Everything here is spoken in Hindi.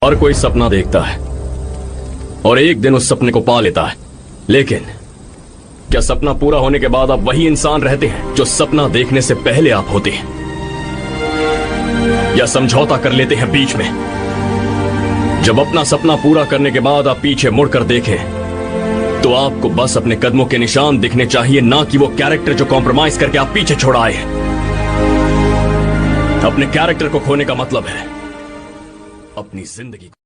हर कोई सपना देखता है और एक दिन उस सपने को पा लेता है, लेकिन क्या सपना पूरा होने के बाद आप वही इंसान रहते हैं जो सपना देखने से पहले आप होते हैं, या समझौता कर लेते हैं बीच में? जब अपना सपना पूरा करने के बाद आप पीछे मुड़कर देखें तो आपको बस अपने कदमों के निशान दिखने चाहिए, ना कि वो कैरेक्टर जो कॉम्प्रोमाइज करके आप पीछे छोड़ आए हैं। अपने कैरेक्टर को खोने का मतलब है अपनी जिंदगी को